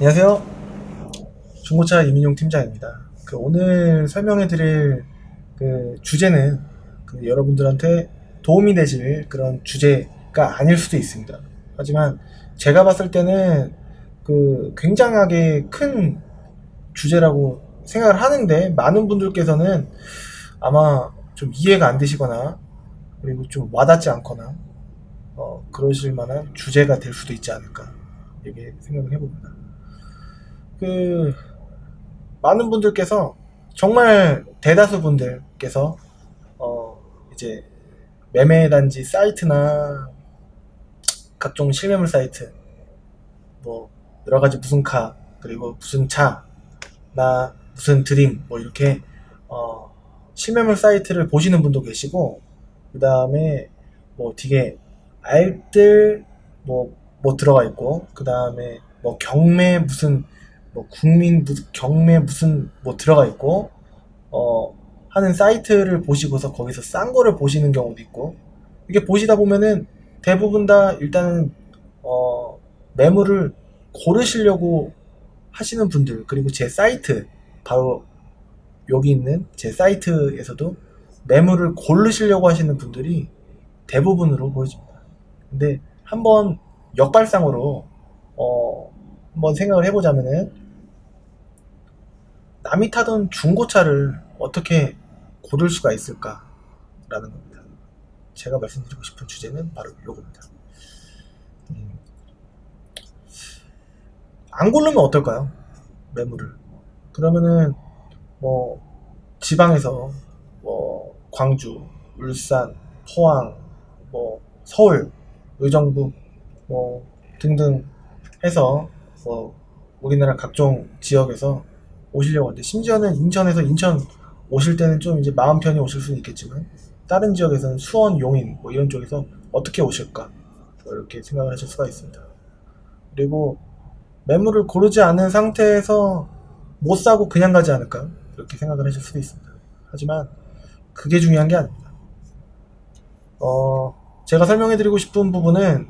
안녕하세요. 중고차 이민용 팀장입니다. 오늘 설명해드릴 주제는 여러분들한테 도움이 되실 그런 주제가 아닐 수도 있습니다. 하지만 제가 봤을 때는 굉장하게 큰 주제라고 생각을 하는데, 많은 분들께서는 아마 좀 이해가 안 되시거나 그리고 좀 와닿지 않거나 그러실 만한 주제가 될 수도 있지 않을까, 이렇게 생각을 해봅니다. 많은 분들께서, 정말 대다수 분들께서 이제 매매단지 사이트나 각종 실매물 사이트, 뭐 여러가지 무슨 카, 그리고 무슨 차, 나 무슨 드림, 뭐 이렇게 실매물 사이트를 보시는 분도 계시고, 그 다음에 뭐 뒤에 알뜰 뭐 들어가 있고, 그 다음에 뭐 경매 무슨 뭐 국민 무슨 경매 무슨 뭐 들어가 있고 하는 사이트를 보시고서 거기서 싼 거를 보시는 경우도 있고, 이게 보시다 보면은 대부분 다 일단은 매물을 고르시려고 하시는 분들, 그리고 제 사이트, 바로 여기 있는 제 사이트에서도 매물을 고르시려고 하시는 분들이 대부분으로 보여집니다. 근데 한번 역발상으로 한번 생각을 해보자면은, 남이 타던 중고차를 어떻게 고를 수가 있을까 라는 겁니다. 제가 말씀드리고 싶은 주제는 바로 이겁니다. 안 고르면 어떨까요? 매물을. 그러면은 뭐 지방에서 뭐 광주, 울산, 포항, 뭐 서울, 의정부 뭐 등등 해서 뭐 우리나라 각종 지역에서 오시려고 하는데, 심지어는 인천에서 인천 오실 때는 좀 이제 마음 편히 오실 수는 있겠지만, 다른 지역에서는 수원, 용인 뭐 이런 쪽에서 어떻게 오실까, 뭐 이렇게 생각을 하실 수가 있습니다. 그리고 매물을 고르지 않은 상태에서 못 사고 그냥 가지 않을까, 이렇게 생각을 하실 수도 있습니다. 하지만 그게 중요한 게 아닙니다. 제가 설명해드리고 싶은 부분은,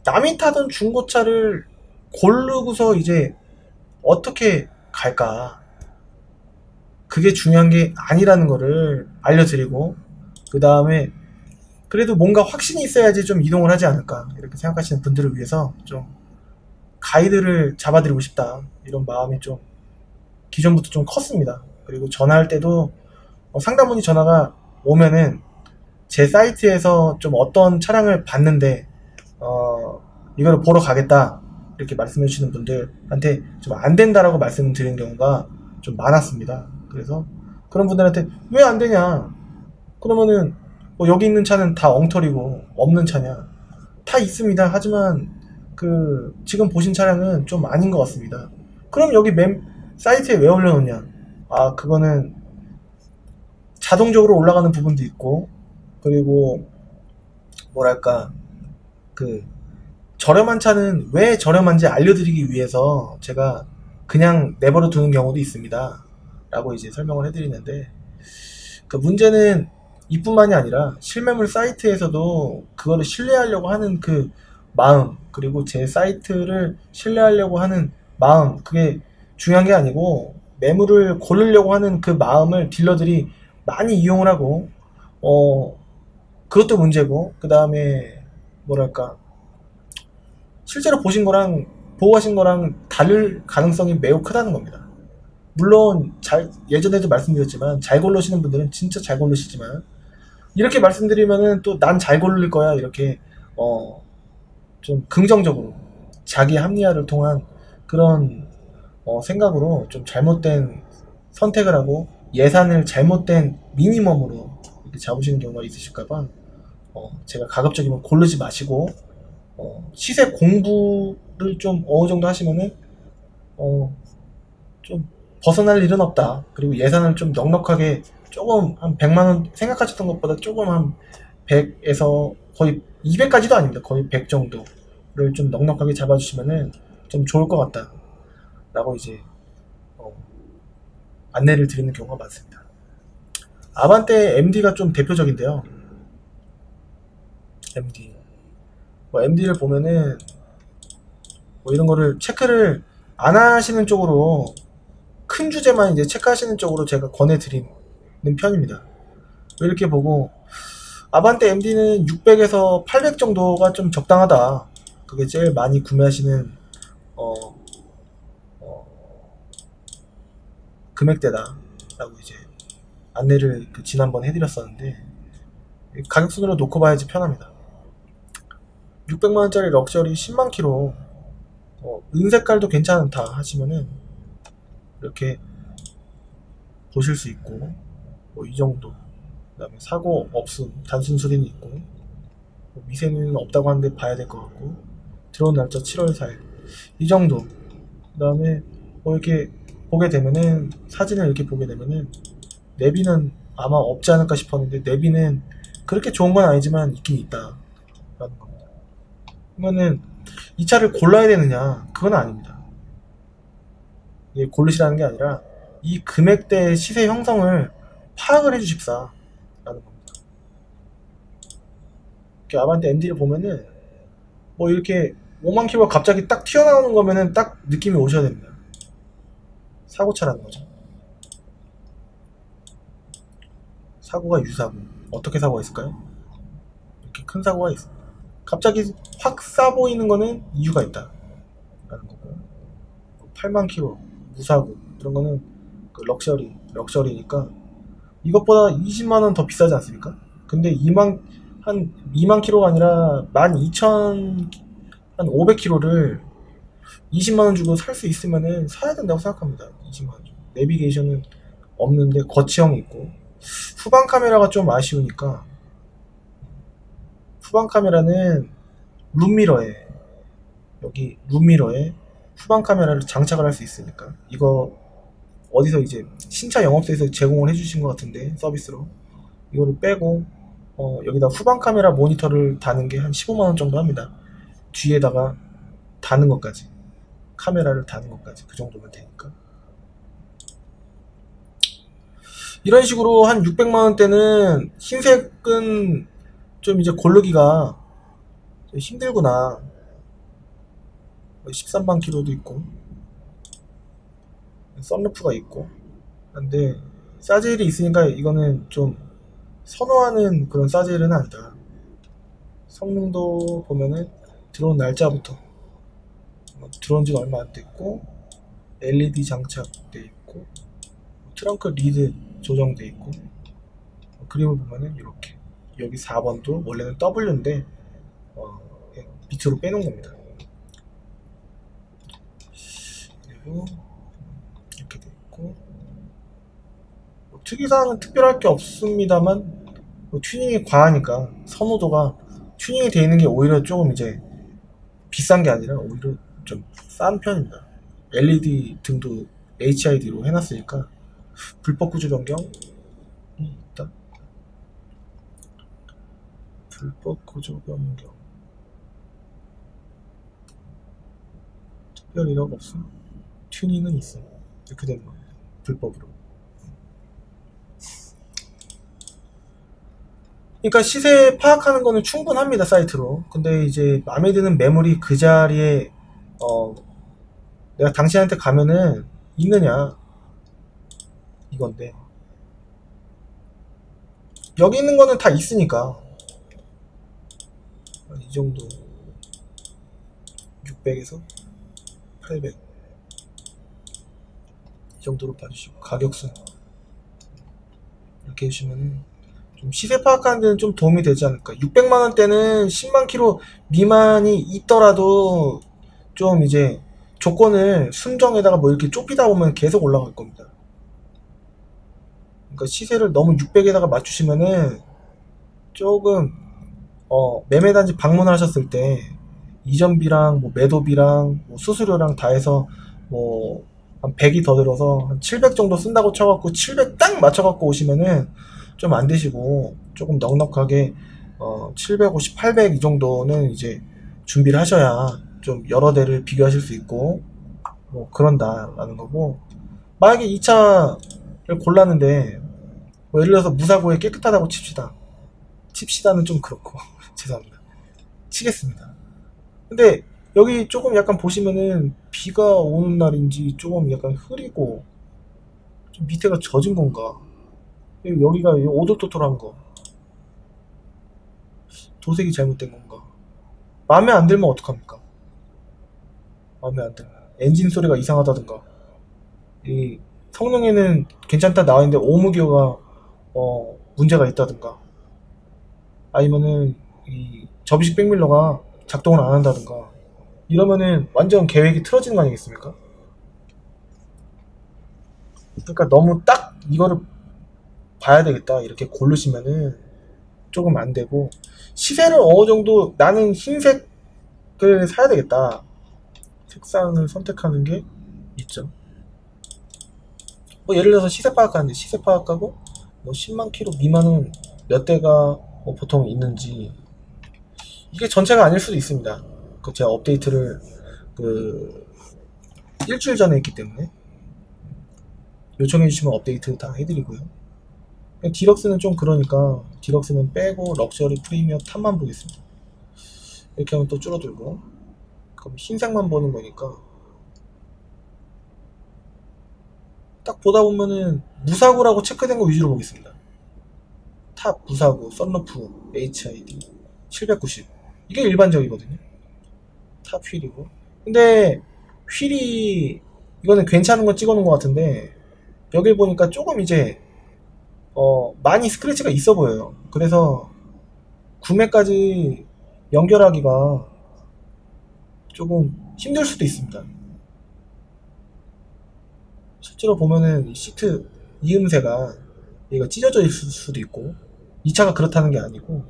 남이 타던 중고차를 고르고서 이제 어떻게 갈까, 그게 중요한 게 아니라는 거를 알려드리고, 그 다음에 그래도 뭔가 확신이 있어야지 좀 이동을 하지 않을까, 이렇게 생각하시는 분들을 위해서 좀 가이드를 잡아드리고 싶다, 이런 마음이 좀 기존부터 좀 컸습니다. 그리고 전화할 때도 상담문의 전화가 오면은 제 사이트에서 좀 어떤 차량을 봤는데 이거를 보러 가겠다, 이렇게 말씀해 주시는 분들한테 좀 안 된다라고 말씀드리는 경우가 좀 많았습니다. 그래서 그런 분들한테 왜 안 되냐, 그러면은 뭐 여기 있는 차는 다 엉터리고 없는 차냐, 다 있습니다. 하지만 지금 보신 차량은 좀 아닌 것 같습니다. 그럼 여기 사이트에 왜 올려놓냐, 그거는 자동적으로 올라가는 부분도 있고, 그리고 뭐랄까, 저렴한 차는 왜 저렴한지 알려드리기 위해서 제가 그냥 내버려 두는 경우도 있습니다 라고 이제 설명을 해드리는데, 문제는 이뿐만이 아니라 실매물 사이트에서도 그거를 신뢰하려고 하는 마음, 그리고 제 사이트를 신뢰하려고 하는 마음, 그게 중요한 게 아니고, 매물을 고르려고 하는 그 마음을 딜러들이 많이 이용을 하고, 그것도 문제고, 그 다음에 뭐랄까, 실제로 보신 거랑 보고 하신 거랑 다를 가능성이 매우 크다는 겁니다. 물론 예전에도 말씀드렸지만, 잘 고르시는 분들은 진짜 잘 고르시지만, 이렇게 말씀드리면은 또 난 잘 고를 거야, 이렇게 좀 긍정적으로 자기 합리화를 통한 그런 생각으로 좀 잘못된 선택을 하고, 예산을 잘못된 미니멈으로 이렇게 잡으시는 경우가 있으실까봐 제가 가급적이면 고르지 마시고, 시세 공부를 좀 어느 정도 하시면은 좀 벗어날 일은 없다. 그리고 예산을 좀 넉넉하게, 조금 한 100만원 생각하셨던 것보다 조금 한 100에서 거의 200까지도 아닙니다. 거의 100 정도를 좀 넉넉하게 잡아주시면은 좀 좋을 것 같다 라고 이제 안내를 드리는 경우가 많습니다. 아반떼 MD가 좀 대표적인데요. MD. MD를 보면은 뭐 이런 거를 체크를 안 하시는 쪽으로 큰 주제만 이제 체크하시는 쪽으로 제가 권해드리는 편입니다. 이렇게 보고 아반떼 MD는 600에서 800 정도가 좀 적당하다. 그게 제일 많이 구매하시는 금액대다 라고 이제 안내를 지난번 해드렸었는데 가격 순으로 놓고 봐야지 편합니다. 600만원짜리 럭셔리 10만 킬로 은색깔도 괜찮다 하시면은 이렇게 보실 수 있고 이 정도. 그 다음에 사고 없음 단순 수리는 있고 미세는 없다고 하는데 봐야 될 것 같고 들어온 날짜 7월 4일 이 정도. 그 다음에 이렇게 보게 되면은 사진을 이렇게 보게 되면은 내비는 아마 없지 않을까 싶었는데 내비는 그렇게 좋은 건 아니지만 있긴 있다 라는 겁니다. 그러면은 이 차를 골라야 되느냐? 그건 아닙니다. 이게 고르시라는 게 아니라 이 금액대 시세 형성을 파악을 해주십사 라는 겁니다. 이렇게 아반떼 MD를 보면은 이렇게 5만 킬로가 갑자기 딱 튀어나오는 거면은 딱 느낌이 오셔야 됩니다. 사고차라는 거죠. 사고가 유사고 어떻게 사고가 있을까요? 이렇게 큰 사고가 있습니다. 갑자기 확 싸 보이는 거는 이유가 있다 라는 거고 8만 킬로 무사고 이런 거는 럭셔리니까 이것보다 20만원 더 비싸지 않습니까? 근데 2만 킬로가 아니라 12,000 한 500km를 20만원 주고 살 수 있으면은 사야 된다고 생각합니다. 20만원 주고. 내비게이션은 없는데 거치형이 있고 후방 카메라가 좀 아쉬우니까 후방 카메라는 룸미러에 여기 룸미러에 후방 카메라를 장착을 할 수 있으니까 이거 어디서 이제 신차 영업소에서 제공을 해주신 것 같은데 서비스로 이거를 빼고 여기다 후방 카메라 모니터를 다는 게 한 15만원 정도 합니다. 뒤에다가 다는 것까지 카메라를 다는 것까지 그 정도면 되니까 이런 식으로 한 600만원대는 흰색은 좀 이제 고르기가 힘들구나. 13만 킬로도 있고 썬루프가 있고 근데 사제일이 있으니까 이거는 좀 선호하는 그런 사제일은 아니다. 성능도 보면은 들어온 날짜부터 들어온 지가 얼마 안 됐고 LED 장착돼 있고 트렁크 리드 조정돼 있고 그림을 보면은 이렇게 여기 4번도 원래는 W인데 밑으로 빼놓은 겁니다. 그리고 이렇게 돼 있고 특이사항은 특별할 게 없습니다만 튜닝이 과하니까 선호도가 튜닝이 되어 있는 게 오히려 조금 이제 비싼 게 아니라 오히려 좀 싼 편입니다. LED 등도 HID로 해놨으니까 불법 구조 변경이 있다. 불법 구조 변경 특별 이력 없음. 튜닝은 있음. 이렇게 되는 겁니다. 불법으로. 그러니까 시세 파악하는 거는 충분합니다. 사이트로. 근데 이제 마음에 드는 매물이 그 자리에 내가 당신한테 가면은 있느냐 이건데 여기 있는 거는 다 있으니까 이 정도 600에서 800 이 정도로 봐주시고 가격순 이렇게 해주시면 좀 시세 파악하는 데는 좀 도움이 되지 않을까. 600만원대는 10만 킬로 미만이 있더라도 좀 이제 조건을 순정에다가 이렇게 좁히다 보면 계속 올라갈 겁니다. 그러니까 시세를 너무 600에다가 맞추시면은 조금 매매단지 방문하셨을 때 이전비랑 매도비랑 수수료랑 다 해서 한 100이 더 들어서 한 700 정도 쓴다고 쳐갖고 700 딱 맞춰갖고 오시면은 좀 안 되시고 조금 넉넉하게 750, 800 이 정도는 이제 준비를 하셔야 좀 여러 대를 비교하실 수 있고 그런다라는 거고. 만약에 이 차를 골랐는데 예를 들어서 무사고에 깨끗하다고 칩시다는 좀 그렇고 죄송합니다. 치겠습니다. 근데 여기 조금 약간 보시면은 비가 오는 날인지 조금 약간 흐리고 좀 밑에가 젖은 건가? 여기가 오돌토돌한 거. 도색이 잘못된 건가? 마음에 안 들면 어떡합니까? 마음에 안 들면 엔진 소리가 이상하다든가, 이 성능에는 괜찮다 나와있는데 오무기어가 문제가 있다든가, 아니면은 이 접이식 백밀러가 작동을 안 한다든가, 이러면은 완전 계획이 틀어지는 거 아니겠습니까? 그러니까 너무 딱 이거를 봐야 되겠다 이렇게 고르시면은 조금 안 되고, 시세를 어느 정도 나는 흰색을 사야 되겠다 색상을 선택하는 게 있죠. 뭐 예를 들어서 시세 파악하는데, 시세 파악하고 뭐 10만 킬로 미만은 몇 대가 뭐 보통 있는지, 이게 전체가 아닐 수도 있습니다. 그 제가 업데이트를 그 일주일 전에 했기 때문에 요청해 주시면 업데이트 다 해드리고요. 디럭스는 좀 그러니까 디럭스는 빼고 럭셔리 프리미엄 탑만 보겠습니다. 이렇게 하면 또 줄어들고, 그럼 흰색만 보는 거니까 딱 보다 보면은 무사고라고 체크된 거 위주로 보겠습니다. 탑 무사고 썬루프 HID 790, 이게 일반적이거든요. 탑 휠이고, 근데 휠이 이거는 괜찮은 거 찍어놓은 것 같은데 여기 보니까 조금 이제 많이 스크래치가 있어 보여요. 그래서 구매까지 연결하기가 조금 힘들 수도 있습니다. 실제로 보면은 이 시트 이음새가 얘가 찢어져 있을 수도 있고, 이 차가 그렇다는 게 아니고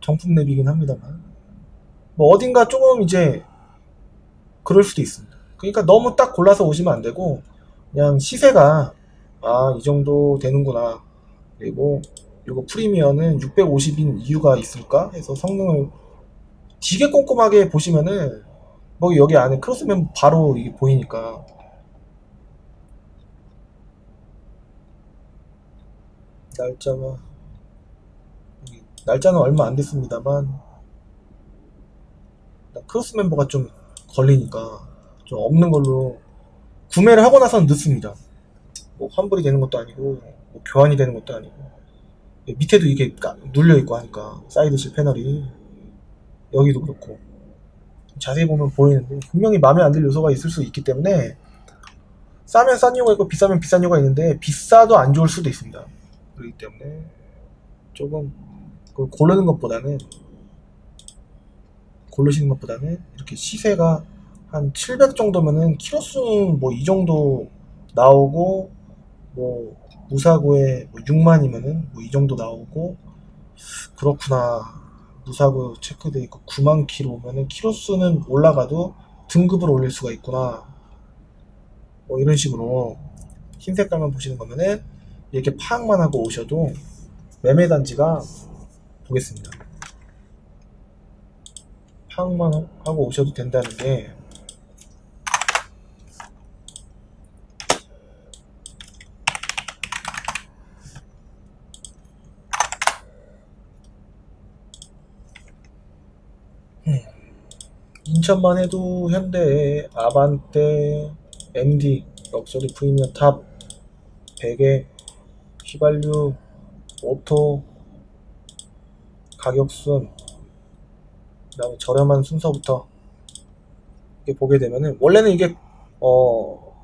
정품 랩이긴 합니다만, 뭐 어딘가 조금 이제 그럴 수도 있습니다. 그러니까 너무 딱 골라서 오시면 안 되고, 그냥 시세가 이 정도 되는구나, 그리고 이거 프리미어는 650인 이유가 있을까 해서 성능을 되게 꼼꼼하게 보시면은 뭐 여기 안에 크로스면 바로 이게 보이니까. 날짜는 얼마 안 됐습니다만 크로스 멤버가 좀 걸리니까 좀 없는 걸로 구매를 하고 나서는 늦습니다. 뭐 환불이 되는 것도 아니고 뭐 교환이 되는 것도 아니고, 밑에도 이게 눌려 있고 하니까 사이드실 패널이 여기도 그렇고 자세히 보면 보이는데 분명히 마음에 안 들 요소가 있을 수 있기 때문에, 싸면 싼 이유가 있고 비싸면 비싼 이유가 있는데 비싸도 안 좋을 수도 있습니다. 그렇기 때문에 조금 고르시는 것보다는 이렇게 시세가 한 700 정도면은 키로수는 뭐 이 정도 나오고, 뭐 무사고에 뭐 6만이면은 뭐 이 정도 나오고, 그렇구나, 무사고 체크돼 있고 9만 킬로면은 키로수는 올라가도 등급을 올릴 수가 있구나, 뭐 이런 식으로 흰 색깔만 보시는 거면은 이렇게 파악만 하고 오셔도 매매 단지가 보겠습니다. 파악만 하고 오셔도 된다는 게, 인천만 해도 현대, 아반떼, MD, 럭셔리 프리미엄 탑, 베개, 휘발유, 오토, 가격순, 그 다음에 저렴한 순서부터 이렇게 보게 되면은, 원래는 이게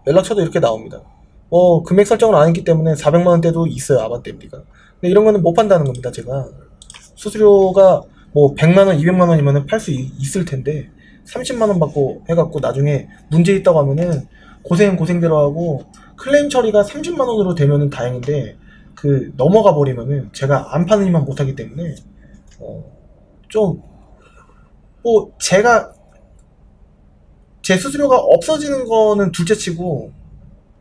연락처도 이렇게 나옵니다. 금액 설정을 안 했기 때문에 400만원대도 있어요, 아반떼 MD가. 근데 이런 거는 못 판다는 겁니다. 제가 수수료가 뭐 100만원 200만원이면은 팔 수 있을 텐데 30만원 받고 해갖고 나중에 문제 있다고 하면은 고생대로 하고, 클레임 처리가 30만원으로 되면은 다행인데 넘어가 버리면은 제가 안 파는 일만 못하기 때문에 제가 제 수수료가 없어지는 거는 둘째치고,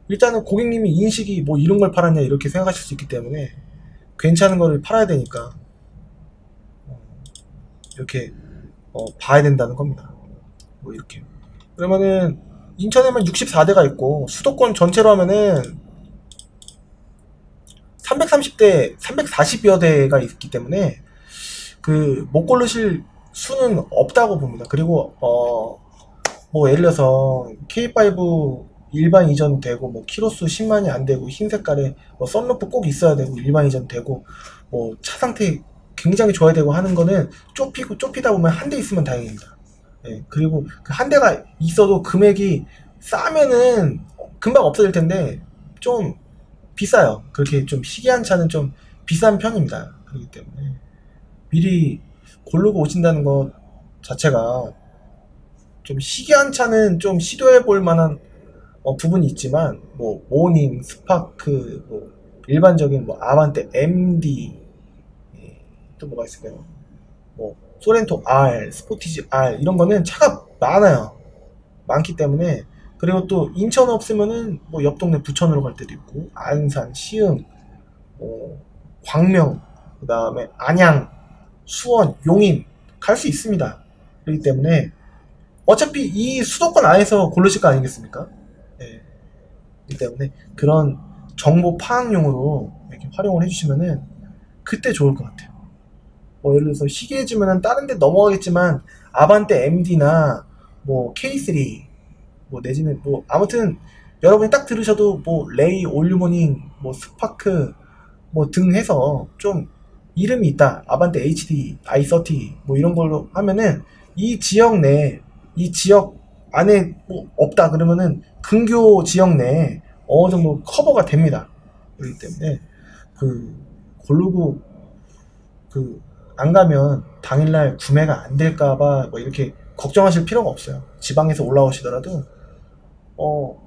일단은 고객님이 인식이 뭐 이런 걸 팔았냐 이렇게 생각하실 수 있기 때문에 괜찮은 거를 팔아야 되니까 이렇게 봐야 된다는 겁니다. 뭐 이렇게. 그러면은 인천에만 64대가 있고 수도권 전체로 하면은 330대 340여 대가 있기 때문에 못 고르실 수는 없다고 봅니다. 그리고 뭐 예를 들어서 K5 일반 이전 되고 뭐 키로수 10만이 안 되고 흰 색깔에 뭐 썬루프 꼭 있어야 되고 일반 이전 되고 뭐 차 상태 굉장히 좋아야 되고 하는 거는 좁히다 보면 한 대 있으면 다행입니다. 예, 그리고 그 한 대가 있어도 금액이 싸면은 금방 없어질 텐데 좀 비싸요. 그렇게 좀 희귀한 차는 좀 비싼 편입니다. 그렇기 때문에 미리 고르고 오신다는 것 자체가 좀 희귀한 차는 좀 시도해 볼 만한 부분이 있지만 뭐 모닝, 스파크, 뭐 일반적인 뭐 아반떼 MD, 또 뭐가 있을까요? 뭐 소렌토 R, 스포티지 R 이런 거는 차가 많아요. 많기 때문에 그리고 또 인천 없으면은 뭐 옆 동네 부천으로 갈 때도 있고 안산, 시흥, 광명, 그 다음에 안양, 수원, 용인 갈 수 있습니다. 그렇기 때문에 어차피 이 수도권 안에서 고르실 거 아니겠습니까? 네. 그렇기 때문에 그런 정보 파악용으로 이렇게 활용을 해주시면은 그때 좋을 것 같아요. 뭐 예를 들어서 희귀해지면은 다른 데 넘어가겠지만 아반떼 MD나 뭐 K3 뭐 내지는 뭐 아무튼 여러분이 딱 들으셔도 뭐 레이, 올유모닝, 뭐 스파크 뭐 등 해서 좀 이름이 있다. 아반떼 HD, i30 뭐 이런 걸로 하면은 이 지역 내, 이 지역 안에 뭐 없다 그러면은 근교 지역 내에 어느 정도 커버가 됩니다. 그렇기 때문에 그 고르고 그 안 가면 당일날 구매가 안 될까봐 뭐 이렇게 걱정하실 필요가 없어요. 지방에서 올라오시더라도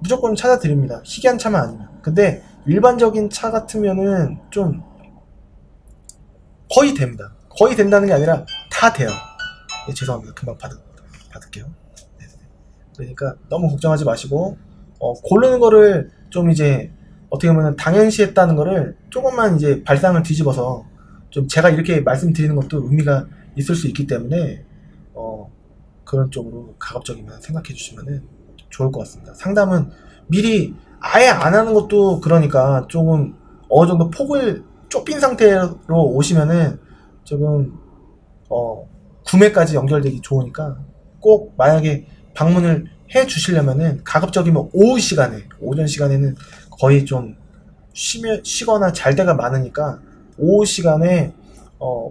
무조건 찾아드립니다. 희귀한 차만 아니면. 근데 일반적인 차 같으면은 좀 거의 됩니다. 거의 된다는 게 아니라 다 돼요. 네, 죄송합니다. 금방 받을게요. 네. 그러니까 너무 걱정하지 마시고 고르는 거를 좀 이제 어떻게 보면 당연시했다는 거를 조금만 이제 발상을 뒤집어서 좀 제가 이렇게 말씀드리는 것도 의미가 있을 수 있기 때문에 그런 쪽으로 가급적이면 생각해 주시면 좋을 것 같습니다. 상담은 미리 아예 안 하는 것도 그러니까 조금 어느 정도 폭을 좁힌 상태로 오시면은 조금 구매까지 연결되기 좋으니까 꼭 만약에 방문을 해 주시려면은 가급적이면 오후 시간에, 오전 시간에는 거의 좀 쉬거나 잘 때가 많으니까 오후 시간에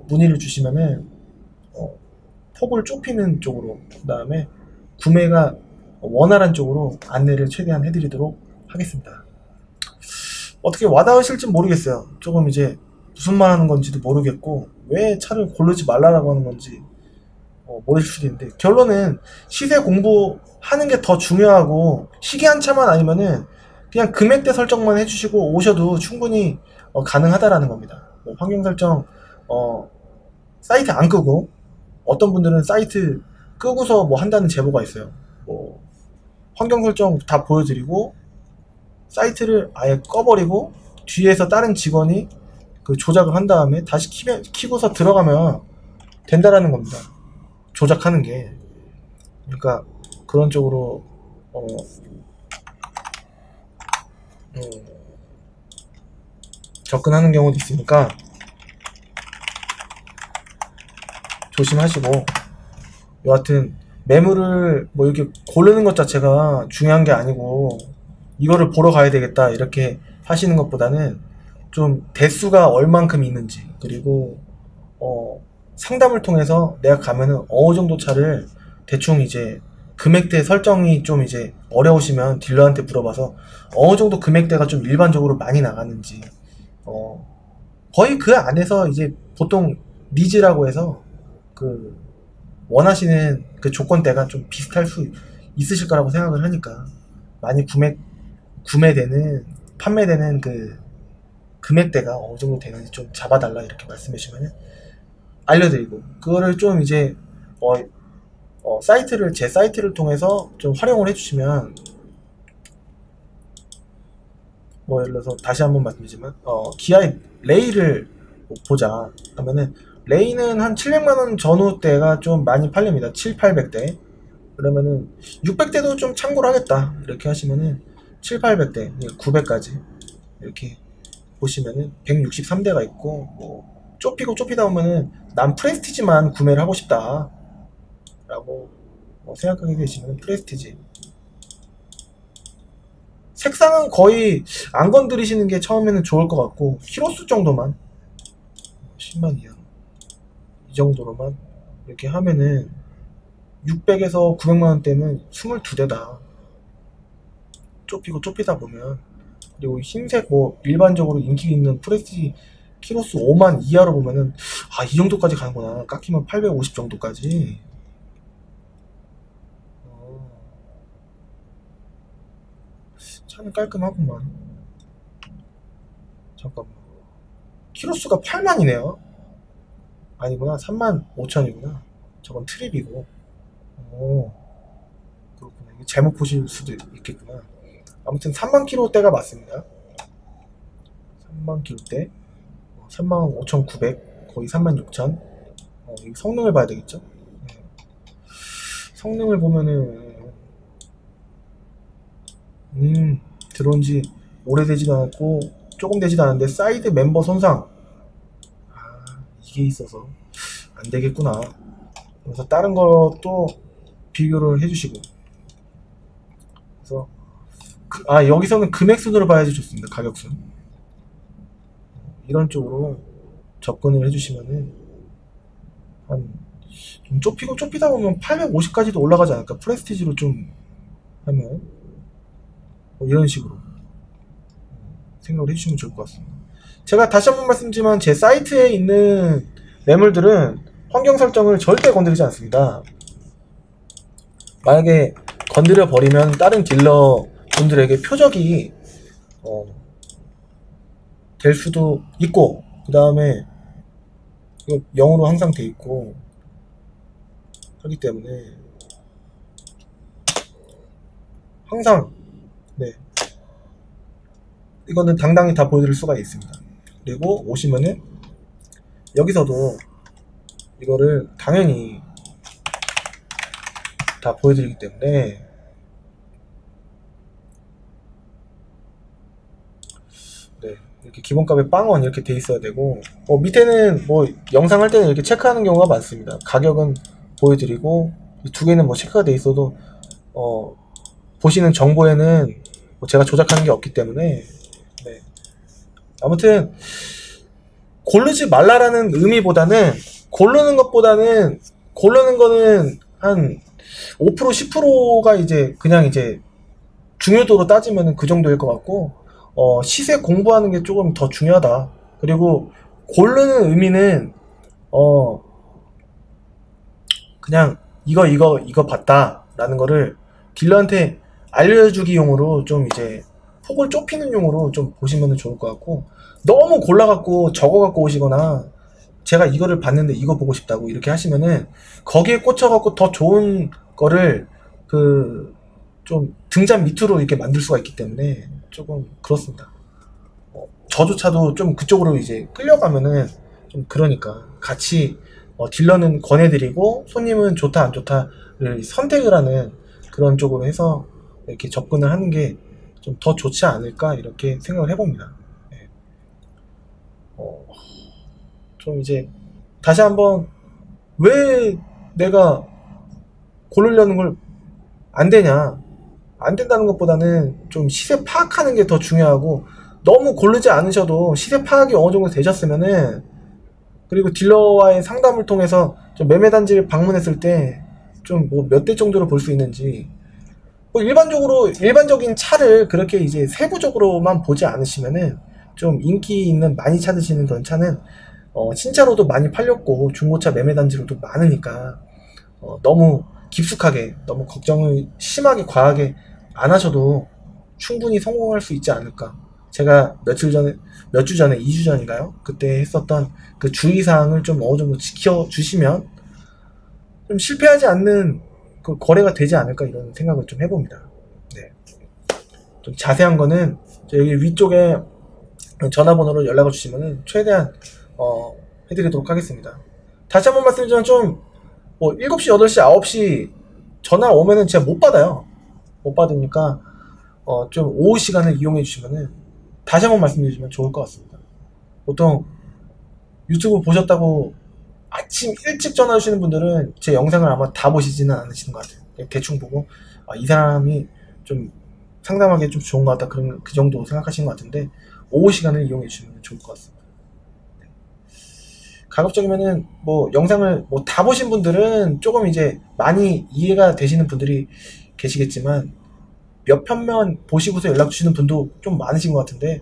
문의를 주시면은 폭을 좁히는 쪽으로, 그 다음에 구매가 원활한 쪽으로 안내를 최대한 해드리도록 하겠습니다. 어떻게 와닿으실지 모르겠어요. 조금 이제 무슨 말 하는 건지도 모르겠고 왜 차를 고르지 말라고 하는 건지 모르실 수도 있는데, 결론은 시세 공부하는 게 더 중요하고 희귀한 차만 아니면은 그냥 금액대 설정만 해주시고 오셔도 충분히 가능하다라는 겁니다. 뭐 환경 설정 사이트 안 끄고, 어떤 분들은 사이트 끄고서 뭐 한다는 제보가 있어요. 뭐 환경 설정 다 보여드리고 사이트를 아예 꺼버리고 뒤에서 다른 직원이 그 조작을 한 다음에 다시 키고서 들어가면 된다라는 겁니다. 조작하는 게. 그러니까 그런 쪽으로 접근하는 경우도 있으니까 조심하시고, 여하튼 매물을 뭐 이렇게 고르는 것 자체가 중요한 게 아니고 이거를 보러 가야 되겠다 이렇게 하시는 것보다는 좀 대수가 얼만큼 있는지, 그리고 상담을 통해서 내가 가면은 어느 정도 차를 대충 이제 금액대 설정이 좀 이제 어려우시면 딜러한테 물어봐서 어느 정도 금액대가 좀 일반적으로 많이 나가는지, 거의 그 안에서 이제 보통 니즈라고 해서 그 원하시는 그 조건대가 좀 비슷할 수 있으실 거라고 생각을 하니까 많이 판매되는 그 금액대가 어느 정도 되는지 좀 잡아달라 이렇게 말씀해 주시면 알려드리고, 그거를 좀 이제 제 사이트를 통해서 좀 활용을 해주시면, 뭐 예를 들어서 다시 한번 말씀드리지만 기아의 레이를 보자 하면은 레이는 한 700만원 전후대가 좀 많이 팔립니다. 7,800대. 그러면은 600대도 좀 참고를 하겠다 이렇게 하시면은 7,800대, 900까지 이렇게 보시면은 163대가 있고, 뭐 좁히다 보면은 난 프레스티지만 구매를 하고 싶다, 라고 생각하게 되시면 프레스티지. 색상은 거의 안 건드리시는 게 처음에는 좋을 것 같고, 키로수 정도만 10만 이하 이 정도로만 이렇게 하면은 600에서 900만원대는 22대다. 좁히고 좁히다 보면. 그리고 흰색 일반적으로 인기 있는 프레스티지 키로수 5만 이하로 보면은 이 정도까지 가는구나. 깎이면 850 정도까지. 차는 깔끔하구만. 잠깐만. 키로수가 8만이네요. 아니구나. 35,000이구나. 저건 트립이고. 그렇구나. 이게 잘못 보실 수도 있겠구나. 아무튼 3만 킬로대가 맞습니다. 3만 킬로대. 35,900. 거의 36,000. 성능을 봐야 되겠죠? 성능을 보면은, 들어온지 오래되지도 않았고, 조금 되지도 않았는데, 사이드 멤버 손상. 이게 있어서 안 되겠구나. 그래서 다른 것도 비교를 해주시고. 그래서, 여기서는 금액순으로 봐야지 좋습니다. 가격순. 이런 쪽으로 접근을 해주시면은, 좀 좁히다 보면 850까지도 올라가지 않을까? 프레스티지로 좀 하면. 이런 식으로 생각을 해주시면 좋을 것 같습니다. 제가 다시 한번 말씀드리지만 제 사이트에 있는 매물들은 환경 설정을 절대 건드리지 않습니다. 만약에 건드려 버리면 다른 딜러 분들에게 표적이 될 수도 있고, 그 다음에 이거 0으로 항상 돼 있고 하기 때문에 항상 이거는 당당히 다 보여드릴 수가 있습니다. 그리고 오시면은 여기서도 이거를 당연히 다 보여드리기 때문에 이렇게 기본값에 빵원 이렇게 돼 있어야 되고, 밑에는 영상 할 때는 이렇게 체크하는 경우가 많습니다. 가격은 보여드리고 이 두 개는 체크가 돼 있어도 보시는 정보에는 제가 조작하는 게 없기 때문에 아무튼 고르지 말라라는 의미보다는 고르는 거는 한 5% 10%가 그냥 중요도로 따지면 그 정도일 것 같고, 시세 공부하는 게 조금 더 중요하다. 그리고 고르는 의미는 그냥 이거 봤다 라는 거를 딜러한테 알려주기 용으로 좀 폭을 좁히는 용으로 좀 보시면 좋을 것 같고, 너무 골라갖고 적어갖고 오시거나 제가 이거를 봤는데 이거 보고 싶다고 이렇게 하시면은 거기에 꽂혀갖고 더 좋은 거를 좀 등잔 밑으로 이렇게 만들 수가 있기 때문에 조금 그렇습니다. 저조차도 좀 그쪽으로 끌려가면은 좀 그러니까 같이 딜러는 권해드리고 손님은 좋다 안 좋다를 선택을 하는 그런 쪽으로 해서 이렇게 접근을 하는 게 좀 더 좋지 않을까 이렇게 생각을 해봅니다. 좀 다시 한번 왜 내가 고르려는 걸 안 되냐, 안 된다는 것보다는 좀 시세 파악하는 게 더 중요하고, 너무 고르지 않으셔도 시세 파악이 어느 정도 되셨으면은, 그리고 딜러와의 상담을 통해서 좀 매매단지를 방문했을 때 좀 몇 대 정도로 볼 수 있는지, 일반적인 차를 그렇게 세부적으로만 보지 않으시면은 좀 인기 있는 많이 찾으시는 그런 차는 신차로도 많이 팔렸고 중고차 매매단지로도 많으니까 너무 깊숙하게, 너무 걱정을 심하게 과하게 안 하셔도 충분히 성공할 수 있지 않을까. 제가 몇 주 전에 2주 전인가요? 그때 했었던 그 주의사항을 좀 어느 정도 지켜주시면 좀 실패하지 않는 그 거래가 되지 않을까 이런 생각을 좀 해봅니다. 좀 자세한 거는 여기 위쪽에 전화번호로 연락을 주시면은 최대한 해드리도록 하겠습니다. 다시 한번 말씀드리면 좀 7시, 8시, 9시 전화 오면은 제가 못 받아요. 못 받으니까 좀 오후 시간을 이용해 주시면은 다시 한번 말씀드리면 좋을 것 같습니다. 보통 유튜브 보셨다고 아침 일찍 전화 주시는 분들은 제 영상을 아마 다 보시지는 않으시는 것 같아요. 대충 보고 이 사람이 좀 상담하기 좀 좋은 것 같다, 그런 그 정도 생각하시는 것 같은데, 오후 시간을 이용해 주시면 좋을 것 같습니다. 가급적이면은 뭐 영상을 뭐 다 보신 분들은 조금 이제 많이 이해가 되시는 분들이 계시겠지만, 몇 편만 보시고서 연락 주시는 분도 좀 많으신 것 같은데,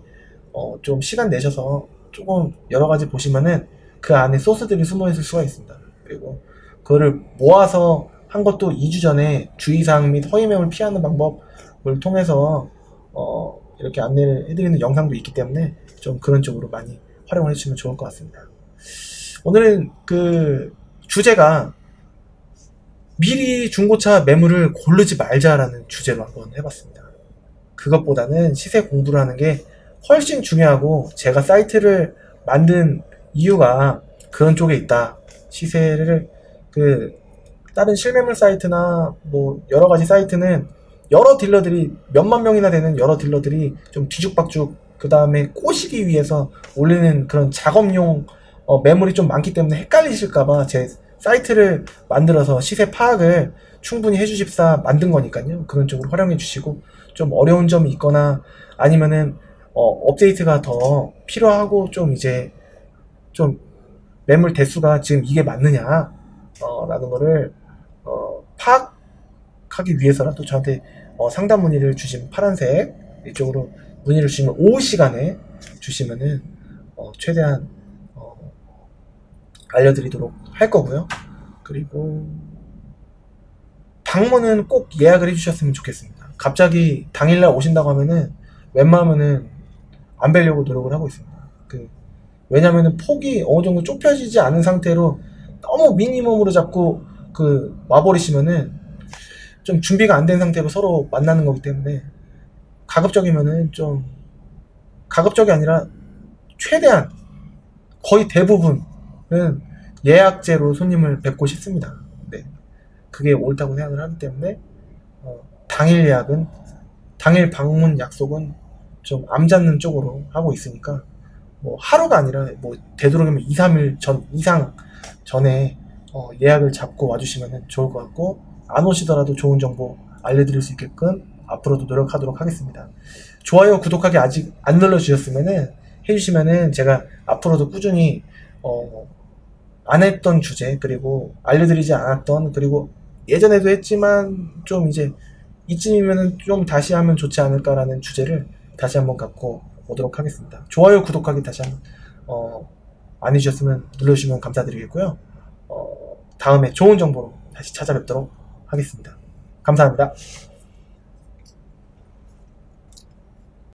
좀 시간 내셔서 조금 여러 가지 보시면은 그 안에 소스들이 숨어 있을 수가 있습니다. 그리고 그거를 모아서 한 것도 2주 전에 주의사항 및 허위 매물 피하는 방법을 통해서 이렇게 안내를 해드리는 영상도 있기 때문에 좀 그런 쪽으로 많이 활용을 해주시면 좋을 것 같습니다. 오늘은 그 주제가 미리 중고차 매물을 고르지 말자라는 주제로 한번 해봤습니다. 그것보다는 시세 공부를 하는 게 훨씬 중요하고, 제가 사이트를 만든 이유가 그런 쪽에 있다. 시세를 다른 실매물 사이트나 뭐 여러 가지 사이트는 여러 딜러들이, 몇만 명이나 되는 여러 딜러들이 좀 뒤죽박죽 그 다음에 꼬시기 위해서 올리는 그런 작업용 매물이 좀 많기 때문에 헷갈리실까봐 제 사이트를 만들어서 시세 파악을 충분히 해주십사 만든 거니까요. 그런 쪽으로 활용해 주시고, 좀 어려운 점이 있거나 아니면은 업데이트가 더 필요하고, 좀 이제 좀 매물 대수가 지금 이게 맞느냐 라는 거를 파악하기 위해서라도 저한테 상담 문의를 주시면, 파란색 이쪽으로 문의를 주시면 오후 시간에 주시면은 최대한 알려드리도록 할 거고요. 그리고 방문은 꼭 예약을 해주셨으면 좋겠습니다. 갑자기 당일날 오신다고 하면은 웬만하면은 안 뵈려고 노력을 하고 있습니다. 왜냐면은 폭이 어느 정도 좁혀지지 않은 상태로 너무 미니멈으로 잡고 와버리시면은 좀 준비가 안 된 상태로 서로 만나는 거기 때문에, 가급적이면은 좀, 가급적이 아니라 최대한 거의 대부분은 예약제로 손님을 뵙고 싶습니다. 네. 그게 옳다고 생각을 하기 때문에 당일 예약은, 당일 방문 약속은 좀 암잡는 쪽으로 하고 있으니까, 뭐 하루가 아니라 뭐 되도록이면 2, 3일 전 이상 전에 예약을 잡고 와주시면 좋을 것 같고, 안 오시더라도 좋은 정보 알려드릴 수 있게끔 앞으로도 노력하도록 하겠습니다. 좋아요, 구독하기 아직 안 눌러주셨으면은 해주시면은 제가 앞으로도 꾸준히 안 했던 주제, 그리고 알려드리지 않았던, 그리고 예전에도 했지만 좀 이제 이쯤이면은 좀 다시 하면 좋지 않을까라는 주제를 다시 한번 갖고 오도록 하겠습니다. 좋아요, 구독하기 다시 한번 안 해주셨으면 눌러주시면 감사드리겠고요. 다음에 좋은 정보로 다시 찾아뵙도록 하겠습니다. 감사합니다.